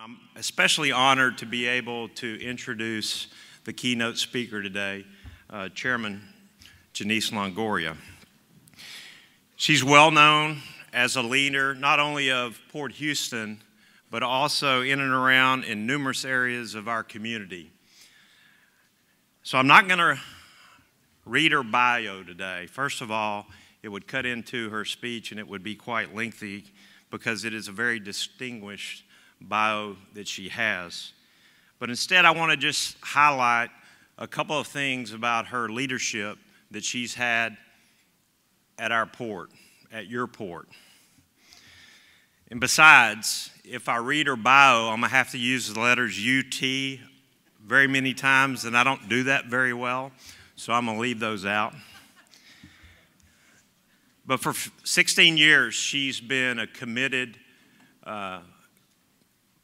I'm especially honored to be able to introduce the keynote speaker today, Chairman Janiece Longoria. She's well known as a leader not only of Port Houston, but also in and around in numerous areas of our community. So I'm not going to read her bio today. First of all, it would cut into her speech and it would be quite lengthy because it is a very distinguished bio that she has. But instead, I want to just highlight a couple of things about her leadership that she's had at our port, at your port. And besides, if I read her bio, I'm going to have to use the letters UT very many times, and I don't do that very well, so I'm going to leave those out. But for 16 years, she's been a committed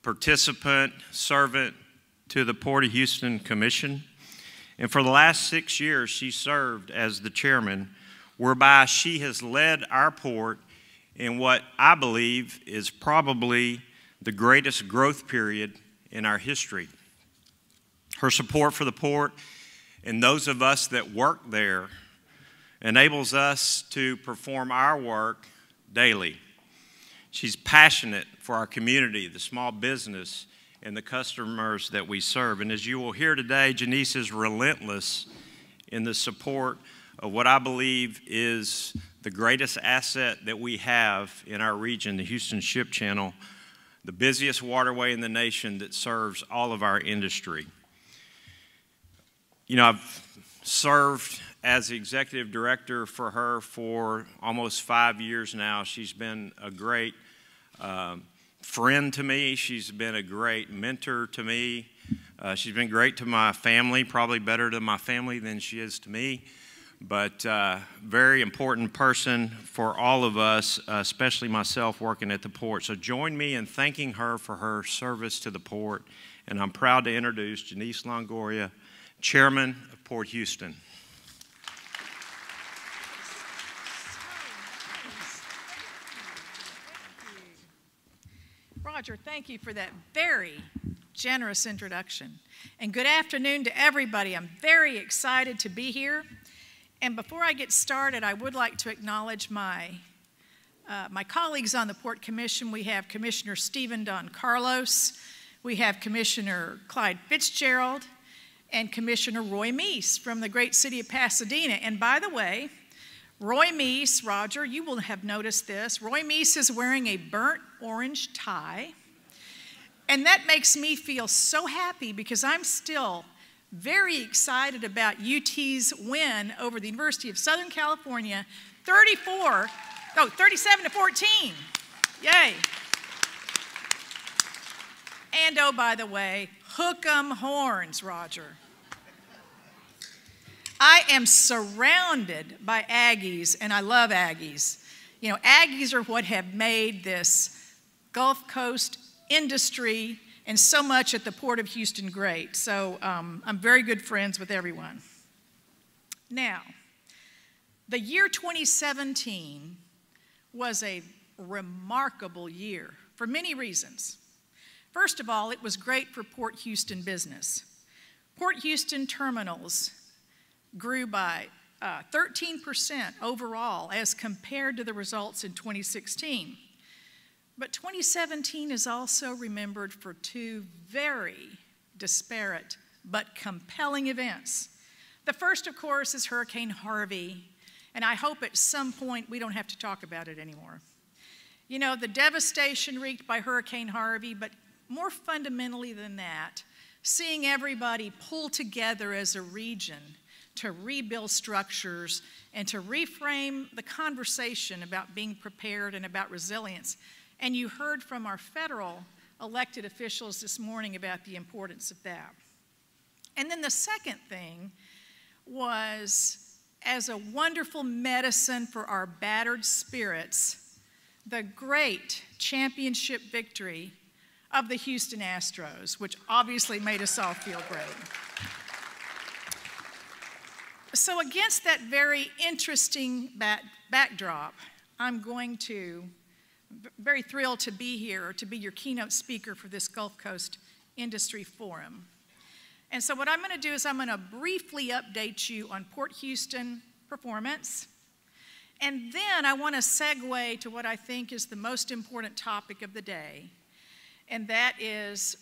participant, servant to the Port of Houston Commission. And for the last 6 years, she served as the chairman, whereby she has led our port in what I believe is probably the greatest growth period in our history. Her support for the port and those of us that work there enables us to perform our work daily. She's passionate for our community, the small business, and the customers that we serve. And as you will hear today, Janiece is relentless in the support of what I believe is the greatest asset that we have in our region, the Houston Ship Channel, the busiest waterway in the nation that serves all of our industry. You know, I've served as the executive director for her for almost 5 years now. She's been a great friend to me. She's been a great mentor to me. She's been great to my family, probably better to my family than she is to me. But very important person for all of us, especially myself working at the port. So join me in thanking her for her service to the port. And I'm proud to introduce Janiece Longoria, Chairman of Port Houston. Roger, thank you for that very generous introduction. And good afternoon to everybody. I'm very excited to be here. And before I get started, I would like to acknowledge my colleagues on the Port Commission. We have Commissioner Stephen Don Carlos, we have Commissioner Clyde Fitzgerald, and Commissioner Roy Meese from the great city of Pasadena. And by the way, Roy Meese, Roger, you will have noticed this. Roy Meese is wearing a burnt orange tie. And that makes me feel so happy because I'm still very excited about UT's win over the University of Southern California, 37-14. Yay. And oh, by the way, hook 'em horns, Roger. I am surrounded by Aggies, and I love Aggies. You know, Aggies are what have made this Gulf Coast industry and so much at the Port of Houston great. So I'm very good friends with everyone. Now, the year 2017 was a remarkable year for many reasons. First of all, it was great for Port Houston business. Port Houston terminals grew by 13% overall as compared to the results in 2016. But 2017 is also remembered for two very disparate but compelling events. The first, of course, is Hurricane Harvey, and I hope at some point we don't have to talk about it anymore. You know, the devastation wreaked by Hurricane Harvey, but more fundamentally than that, seeing everybody pull together as a region to rebuild structures and to reframe the conversation about being prepared and about resilience. And you heard from our federal elected officials this morning about the importance of that. And then the second thing was, as a wonderful medicine for our battered spirits, the great championship victory of the Houston Astros, which obviously made us all feel great. So against that very interesting backdrop, I'm going to very thrilled to be here, to be your keynote speaker for this Gulf Coast Industry Forum. And so what I'm going to do is I'm going to briefly update you on Port Houston performance. And then I want to segue to what I think is the most important topic of the day, and that is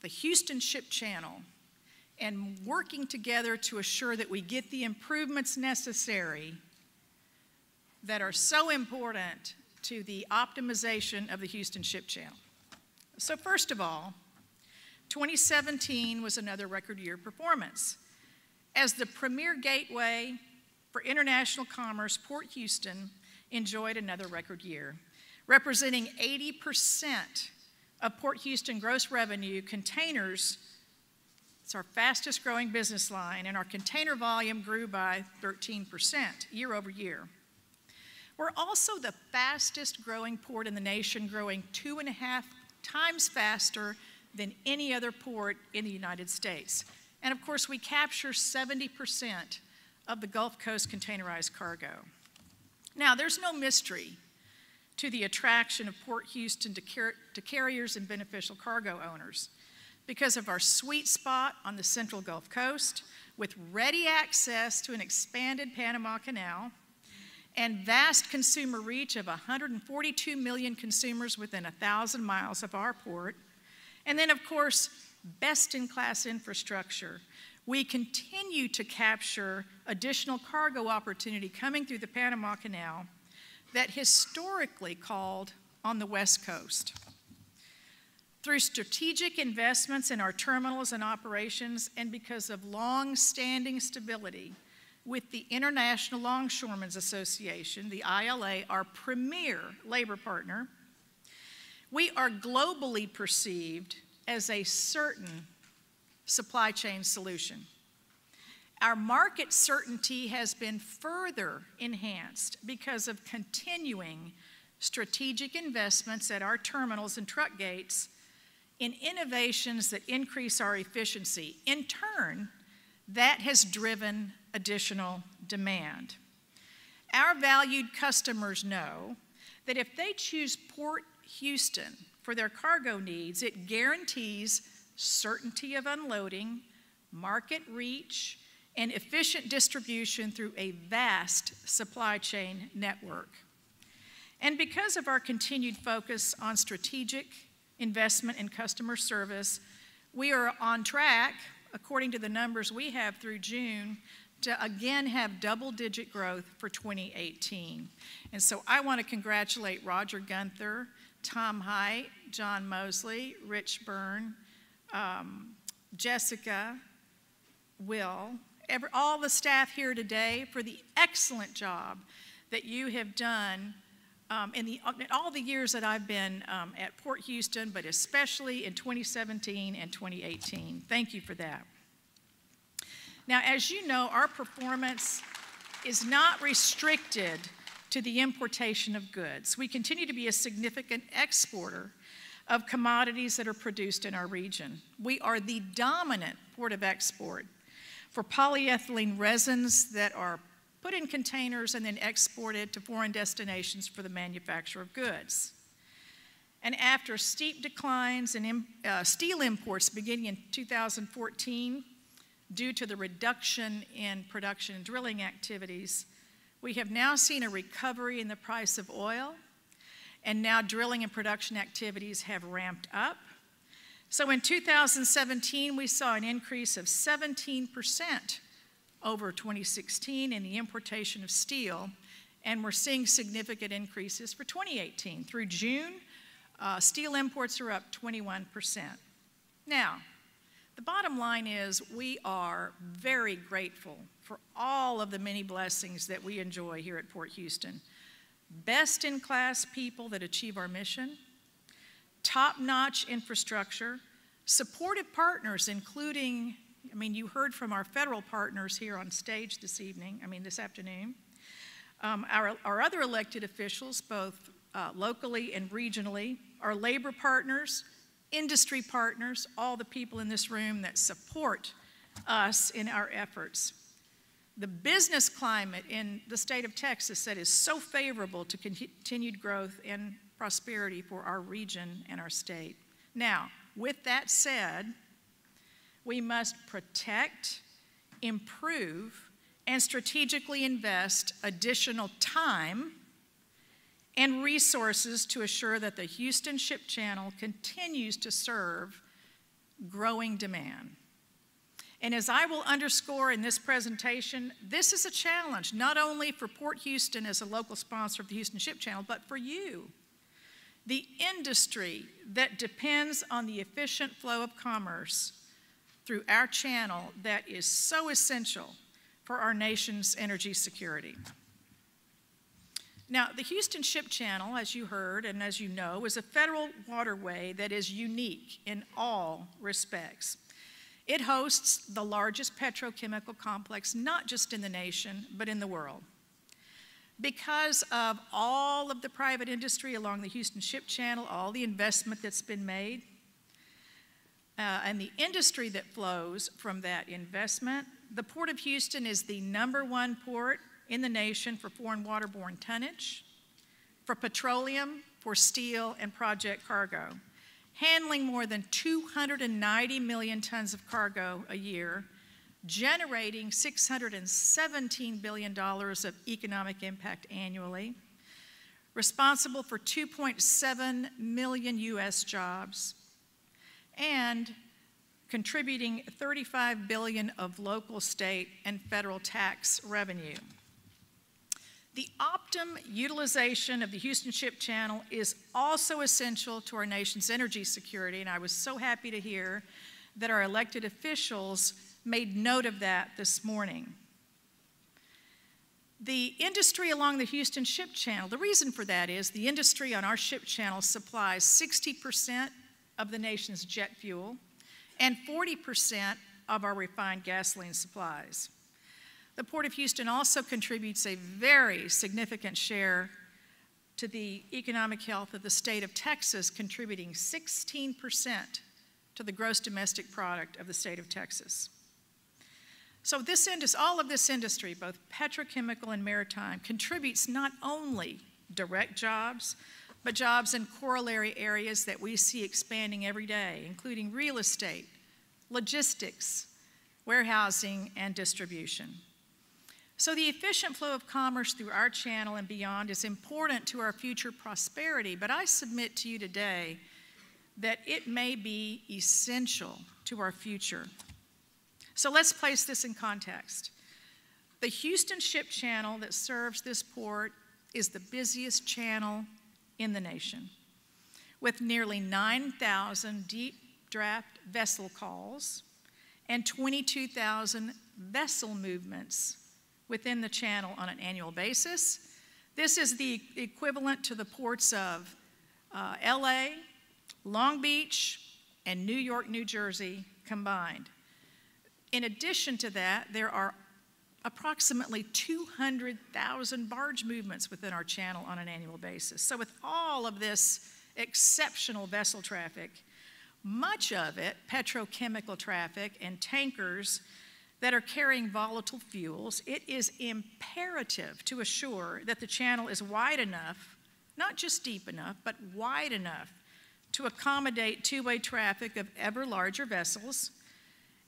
the Houston Ship Channel and working together to assure that we get the improvements necessary that are so important to the optimization of the Houston Ship Channel. So first of all, 2017 was another record year performance. As the premier gateway for international commerce, Port Houston enjoyed another record year. Representing 80% of Port Houston gross revenue, containers, it's our fastest growing business line, and our container volume grew by 13% year over year. We're also the fastest growing port in the nation, growing 2.5 times faster than any other port in the United States. And of course, we capture 70% of the Gulf Coast containerized cargo. Now, there's no mystery to the attraction of Port Houston to carriers and beneficial cargo owners because of our sweet spot on the central Gulf Coast with ready access to an expanded Panama Canal and vast consumer reach of 142 million consumers within 1,000 miles of our port. And then, of course, best-in-class infrastructure. We continue to capture additional cargo opportunity coming through the Panama Canal that historically called on the West Coast. Through strategic investments in our terminals and operations, and because of long-standing stability with the International Longshoremen's Association, the ILA, our premier labor partner, we are globally perceived as a certain supply chain solution. Our market certainty has been further enhanced because of continuing strategic investments at our terminals and truck gates in innovations that increase our efficiency. In turn, that has driven additional demand. Our valued customers know that if they choose Port Houston for their cargo needs, it guarantees certainty of unloading, market reach, and efficient distribution through a vast supply chain network. And because of our continued focus on strategic investment in customer service, we are on track, according to the numbers we have through June, to again have double-digit growth for 2018. And so I want to congratulate Roger Gunther, Tom Height, John Mosley, Rich Byrne, Jessica, Will, all the staff here today for the excellent job that you have done in all the years that I've been at Port Houston, but especially in 2017 and 2018. Thank you for that. Now, as you know, our performance is not restricted to the importation of goods. We continue to be a significant exporter of commodities that are produced in our region. We are the dominant port of export for polyethylene resins that are put in containers and then exported to foreign destinations for the manufacture of goods. And after steep declines in steel imports beginning in 2014 due to the reduction in production and drilling activities, we have now seen a recovery in the price of oil, and now drilling and production activities have ramped up. So in 2017, we saw an increase of 17% over 2016 in the importation of steel, and we're seeing significant increases for 2018. Through June, steel imports are up 21%. Now, the bottom line is we are very grateful for all of the many blessings that we enjoy here at Port Houston. Best-in-class people that achieve our mission, top-notch infrastructure, supportive partners including, you heard from our federal partners here on stage this afternoon, our other elected officials, both locally and regionally, our labor partners, industry partners, all the people in this room that support us in our efforts. The business climate in the state of Texas that is so favorable to continued growth in prosperity for our region and our state. Now, with that said, we must protect, improve, and strategically invest additional time and resources to assure that the Houston Ship Channel continues to serve growing demand. And as I will underscore in this presentation, this is a challenge not only for Port Houston as a local sponsor of the Houston Ship Channel, but for you, the industry that depends on the efficient flow of commerce through our channel that is so essential for our nation's energy security. Now, the Houston Ship Channel, as you heard and as you know, is a federal waterway that is unique in all respects. It hosts the largest petrochemical complex, not just in the nation, but in the world. Because of all of the private industry along the Houston Ship Channel, all the investment that's been made, and the industry that flows from that investment, the Port of Houston is the #1 port in the nation for foreign waterborne tonnage, for petroleum, for steel, and project cargo, handling more than 290 million tons of cargo a year, generating $617 billion of economic impact annually, responsible for 2.7 million U.S. jobs, and contributing $35 billion of local, state, and federal tax revenue. The optimum utilization of the Houston Ship Channel is also essential to our nation's energy security, and I was so happy to hear that our elected officials made note of that this morning. The industry along the Houston Ship Channel, the reason for that is the industry on our ship channel supplies 60% of the nation's jet fuel and 40% of our refined gasoline supplies. The Port of Houston also contributes a very significant share to the economic health of the state of Texas, contributing 16% to the gross domestic product of the state of Texas. So all of this industry, both petrochemical and maritime, contributes not only direct jobs, but jobs in corollary areas that we see expanding every day, including real estate, logistics, warehousing, and distribution. So the efficient flow of commerce through our channel and beyond is important to our future prosperity, but I submit to you today that it may be essential to our future. So let's place this in context. The Houston Ship Channel that serves this port is the busiest channel in the nation, with nearly 9,000 deep draft vessel calls and 22,000 vessel movements within the channel on an annual basis. This is the equivalent to the ports of LA, Long Beach, and New York, New Jersey combined. In addition to that, there are approximately 200,000 barge movements within our channel on an annual basis. So with all of this exceptional vessel traffic, much of it petrochemical traffic and tankers that are carrying volatile fuels, it is imperative to assure that the channel is wide enough, not just deep enough, but wide enough to accommodate two-way traffic of ever larger vessels,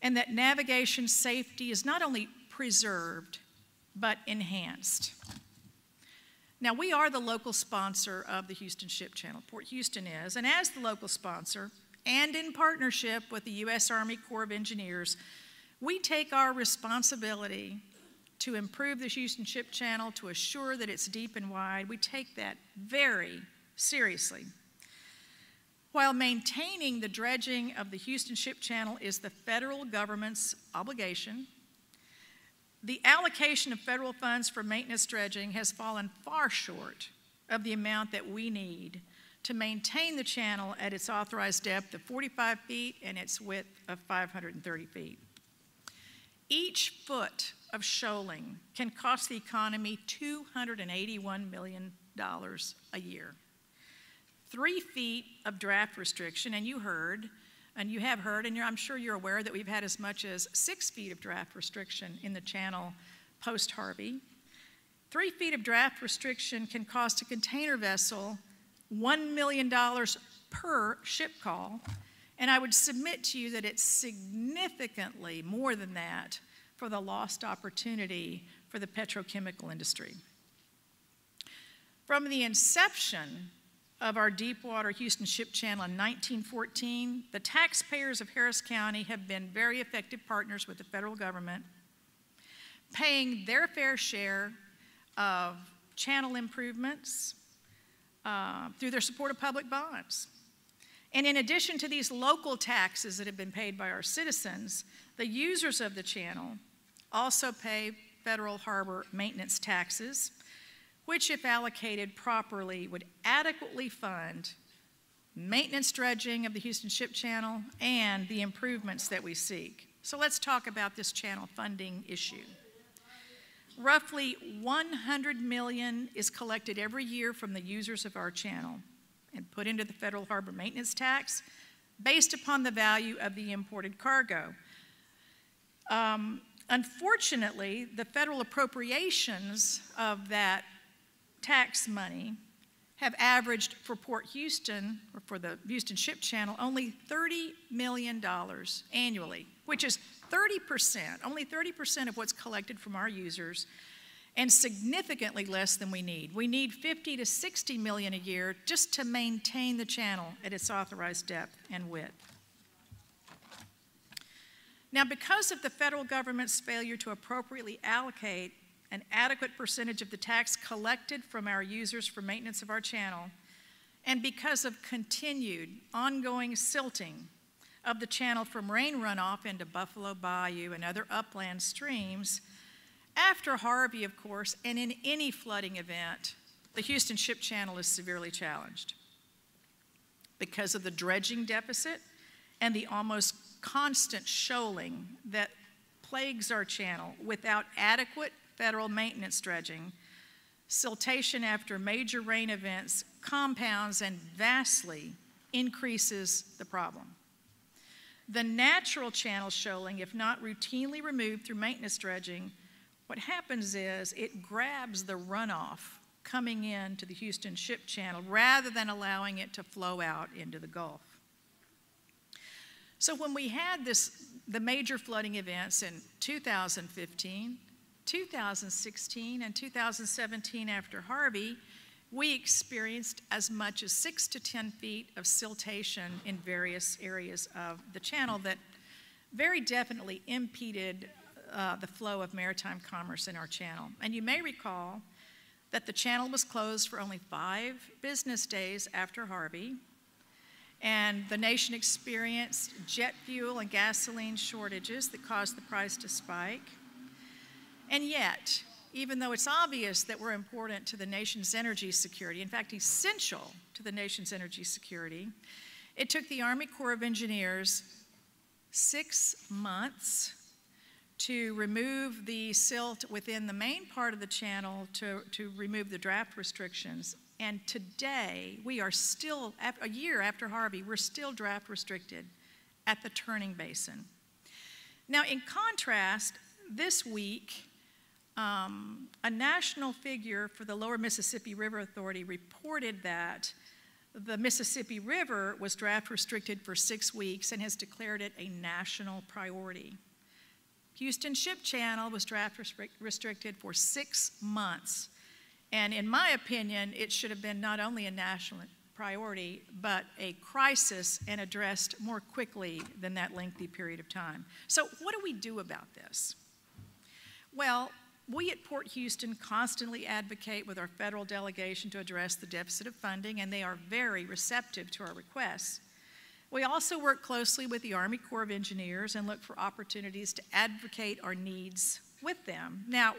and that navigation safety is not only preserved, but enhanced. Now, we are the local sponsor of the Houston Ship Channel. Port Houston is, and as the local sponsor, and in partnership with the U.S. Army Corps of Engineers, we take our responsibility to improve the Houston Ship Channel, to assure that it's deep and wide. We take that very seriously. While maintaining the dredging of the Houston Ship Channel is the federal government's obligation, the allocation of federal funds for maintenance dredging has fallen far short of the amount that we need to maintain the channel at its authorized depth of 45 feet and its width of 530 feet. Each foot of shoaling can cost the economy $281 million a year. 3 feet of draft restriction, and you have heard, and I'm sure you're aware that we've had as much as 6 feet of draft restriction in the channel post-Harvey. 3 feet of draft restriction can cost a container vessel $1 million per ship call, and I would submit to you that it's significantly more than that for the lost opportunity for the petrochemical industry. From the inception of our Deepwater Houston Ship Channel in 1914, the taxpayers of Harris County have been very effective partners with the federal government, paying their fair share of channel improvements through their support of public bonds. And in addition to these local taxes that have been paid by our citizens, the users of the channel also pay federal harbor maintenance taxes, which, if allocated properly, would adequately fund maintenance dredging of the Houston Ship Channel and the improvements that we seek. So let's talk about this channel funding issue. Roughly $100 million is collected every year from the users of our channel and put into the federal harbor maintenance tax based upon the value of the imported cargo. Unfortunately, the federal appropriations of that tax money have averaged for Port Houston, or for the Houston Ship Channel, only $30 million annually, which is 30%, only 30% of what's collected from our users, and significantly less than we need. We need $50 to $60 million a year just to maintain the channel at its authorized depth and width. Now, because of the federal government's failure to appropriately allocate an adequate percentage of the tax collected from our users for maintenance of our channel, and because of continued ongoing silting of the channel from rain runoff into Buffalo Bayou and other upland streams, after Harvey, of course, and in any flooding event, the Houston Ship Channel is severely challenged. Because of the dredging deficit and the almost constant shoaling that plagues our channel without adequate federal maintenance dredging, siltation after major rain events compounds and vastly increases the problem. The natural channel shoaling, if not routinely removed through maintenance dredging, what happens is it grabs the runoff coming into the Houston Ship Channel rather than allowing it to flow out into the Gulf. So when we had the major flooding events in 2015, 2016, and 2017 after Harvey, we experienced as much as 6 to 10 feet of siltation in various areas of the channel that very definitely impeded the flow of maritime commerce in our channel. And you may recall that the channel was closed for only 5 business days after Harvey, and the nation experienced jet fuel and gasoline shortages that caused the price to spike. And yet, even though it's obvious that we're important to the nation's energy security, in fact, essential to the nation's energy security, it took the Army Corps of Engineers 6 months to remove the silt within the main part of the channel to remove the draft restrictions. And today, we are still, a year after Harvey, we're still draft restricted at the turning basin. Now, in contrast, this week, a national figure for the Lower Mississippi River Authority reported that the Mississippi River was draft restricted for 6 weeks and has declared it a national priority. Houston Ship Channel was draft restricted for 6 months. And in my opinion, it should have been not only a national priority, but a crisis and addressed more quickly than that lengthy period of time. So what do we do about this? Well, we at Port Houston constantly advocate with our federal delegation to address the deficit of funding, and they are very receptive to our requests. We also work closely with the Army Corps of Engineers and look for opportunities to advocate our needs with them. Now,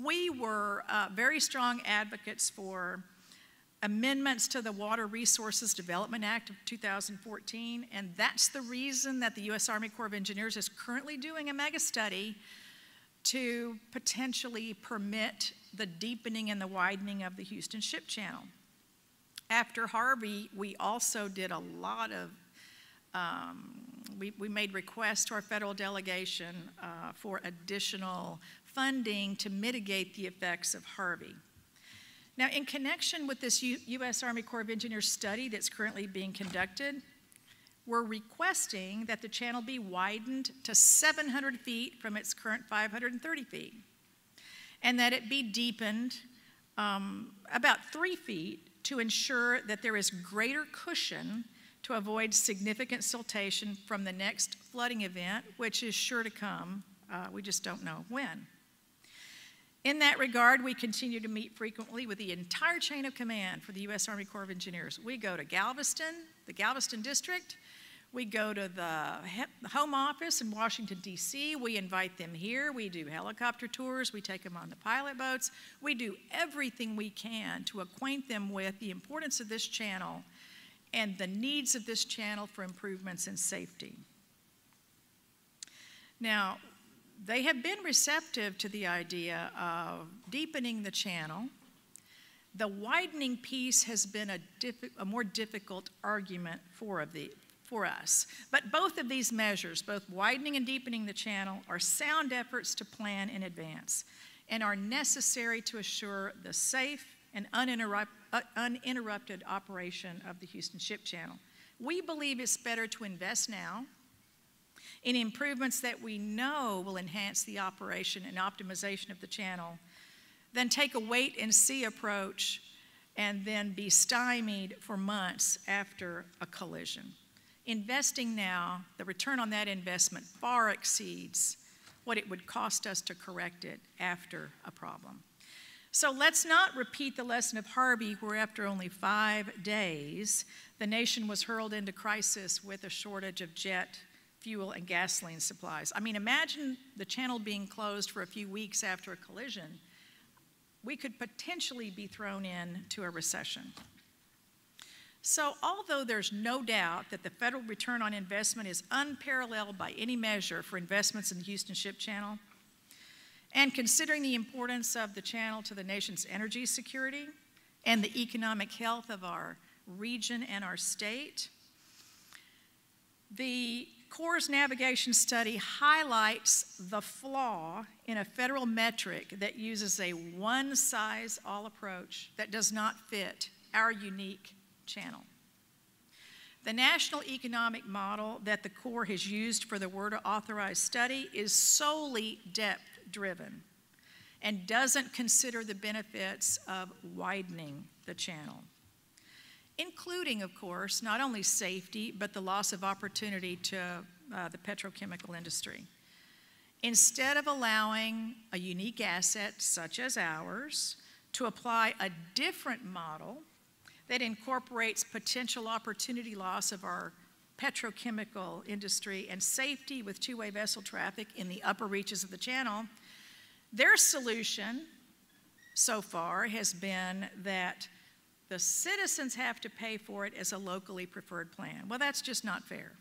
we were very strong advocates for amendments to the Water Resources Development Act of 2014, and that's the reason that the U.S. Army Corps of Engineers is currently doing a mega study to potentially permit the deepening and the widening of the Houston Ship Channel. After Harvey, we also did a lot of, we made requests to our federal delegation for additional funding to mitigate the effects of Harvey. Now, in connection with this U.S. Army Corps of Engineers study that's currently being conducted, we're requesting that the channel be widened to 700 feet from its current 530 feet, and that it be deepened about 3 feet to ensure that there is greater cushion to avoid significant siltation from the next flooding event, which is sure to come. We just don't know when. In that regard, we continue to meet frequently with the entire chain of command for the U.S. Army Corps of Engineers. We go to Galveston, the Galveston District. We go to the Home Office in Washington, D.C. We invite them here. We do helicopter tours. We take them on the pilot boats. We do everything we can to acquaint them with the importance of this channel and the needs of this channel for improvements in safety. Now, they have been receptive to the idea of deepening the channel. The widening piece has been a more difficult argument for us. But both of these measures, both widening and deepening the channel, are sound efforts to plan in advance and are necessary to assure the safe and uninterrupted operation of the Houston Ship Channel. We believe it's better to invest now in improvements that we know will enhance the operation and optimization of the channel than take a wait-and-see approach and then be stymied for months after a collision. Investing now, the return on that investment far exceeds what it would cost us to correct it after a problem. So let's not repeat the lesson of Harvey, where after only 5 days, the nation was hurled into crisis with a shortage of jet fuel and gasoline supplies. I mean, imagine the channel being closed for a few weeks after a collision. We could potentially be thrown into a recession. So although there's no doubt that the federal return on investment is unparalleled by any measure for investments in the Houston Ship Channel, and considering the importance of the channel to the nation's energy security and the economic health of our region and our state, the Corps' navigation study highlights the flaw in a federal metric that uses a one-size-all approach that does not fit our unique channel. The national economic model that the Corps has used for the WRDA authorized study is solely depth-driven and doesn't consider the benefits of widening the channel, including, of course, not only safety, but the loss of opportunity to the petrochemical industry. Instead of allowing a unique asset such as ours to apply a different model that incorporates potential opportunity loss of our petrochemical industry and safety with two-way vessel traffic in the upper reaches of the channel, their solution so far has been that the citizens have to pay for it as a locally preferred plan. Well, that's just not fair.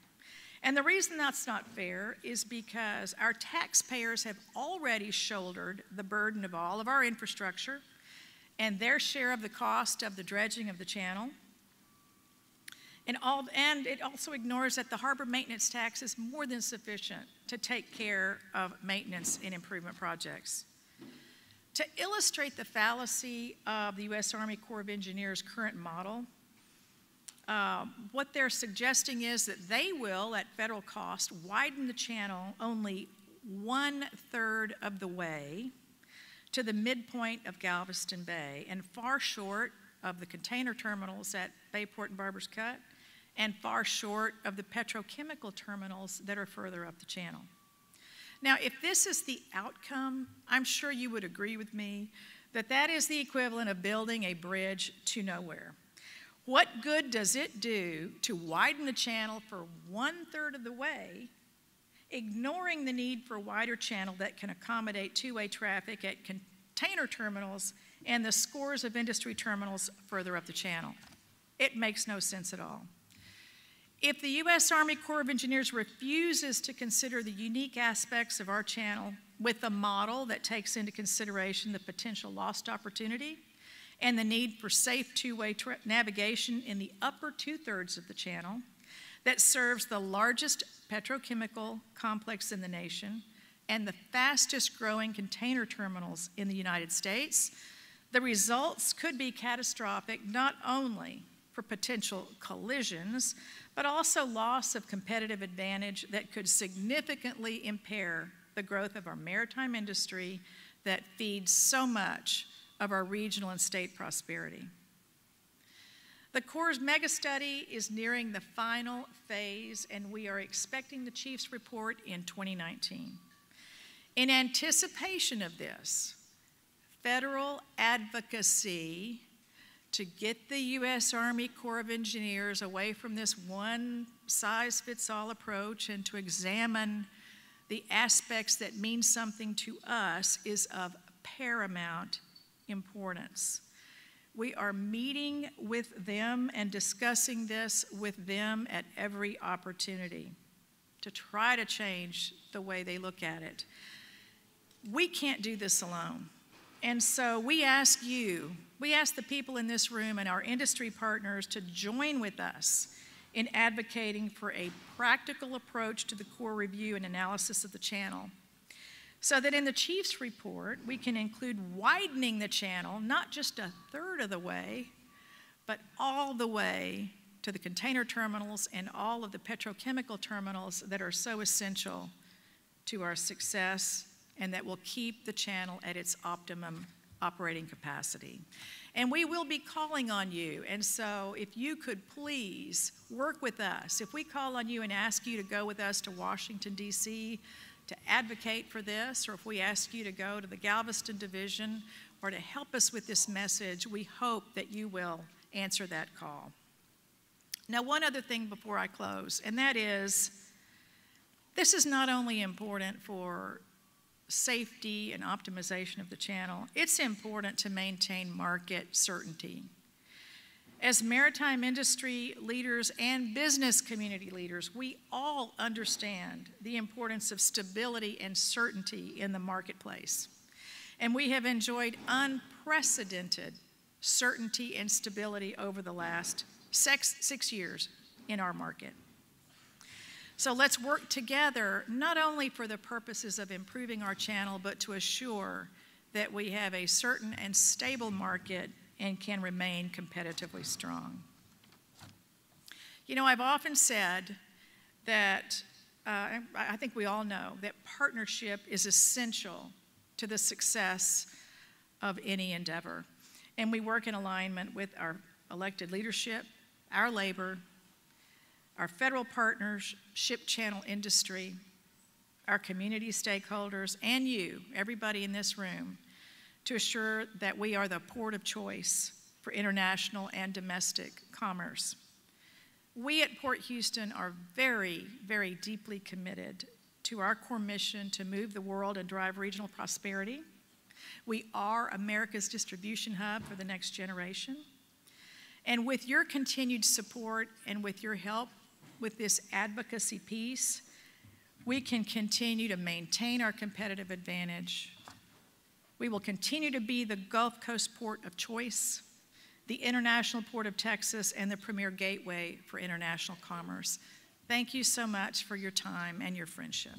And the reason that's not fair is because our taxpayers have already shouldered the burden of all of our infrastructure and their share of the cost of the dredging of the channel. And it also ignores that the harbor maintenance tax is more than sufficient to take care of maintenance and improvement projects. To illustrate the fallacy of the U.S. Army Corps of Engineers' current model, what they're suggesting is that they will, at federal cost, widen the channel only 1/3 of the way to the midpoint of Galveston Bay and far short of the container terminals at Bayport and Barber's Cut and far short of the petrochemical terminals that are further up the channel. Now, if this is the outcome, I'm sure you would agree with me that that is the equivalent of building a bridge to nowhere. What good does it do to widen the channel for 1/3 of the way, ignoring the need for a wider channel that can accommodate two-way traffic at container terminals and the scores of industry terminals further up the channel? It makes no sense at all. If the U.S. Army Corps of Engineers refuses to consider the unique aspects of our channel with a model that takes into consideration the potential lost opportunity and the need for safe two-way navigation in the upper 2/3 of the channel that serves the largest petrochemical complex in the nation and the fastest growing container terminals in the United States, The results could be catastrophic not only for potential collisions, but also loss of competitive advantage that could significantly impair the growth of our maritime industry that feeds so much of our regional and state prosperity. The Corps' mega study is nearing the final phase, and we are expecting the Chief's report in 2019. In anticipation of this, federal advocacy to get the U.S. Army Corps of Engineers away from this one-size-fits-all approach and to examine the aspects that mean something to us is of paramount importance. We are meeting with them and discussing this with them at every opportunity to try to change the way they look at it. We can't do this alone. And so we ask you, we ask the people in this room and our industry partners to join with us in advocating for a practical approach to the Corps review and analysis of the channel, so that in the Chief's report, we can include widening the channel, not just a third of the way, but all the way to the container terminals and all of the petrochemical terminals that are so essential to our success and that will keep the channel at its optimum operating capacity. And we will be calling on you, and so if you could please work with us. If we call on you and ask you to go with us to Washington, D.C., to advocate for this, or if we ask you to go to the Galveston Division or to help us with this message, we hope that you will answer that call. Now, one other thing before I close, and that is, this is not only important for safety and optimization of the channel, it's important to maintain market certainty. As maritime industry leaders and business community leaders, we all understand the importance of stability and certainty in the marketplace. And we have enjoyed unprecedented certainty and stability over the last six years in our market. So let's work together, not only for the purposes of improving our channel, but to assure that we have a certain and stable market and can remain competitively strong. You know, I've often said that, I think we all know, that partnership is essential to the success of any endeavor. And we work in alignment with our elected leadership, our labor, our federal partners, ship channel industry, our community stakeholders, and you, everybody in this room, to assure that we are the port of choice for international and domestic commerce. We at Port Houston are very, very deeply committed to our core mission to move the world and drive regional prosperity. We are America's distribution hub for the next generation. And with your continued support and with your help with this advocacy piece, we can continue to maintain our competitive advantage. We will continue to be the Gulf Coast port of choice, the International Port of Texas, and the premier gateway for international commerce. Thank you so much for your time and your friendship.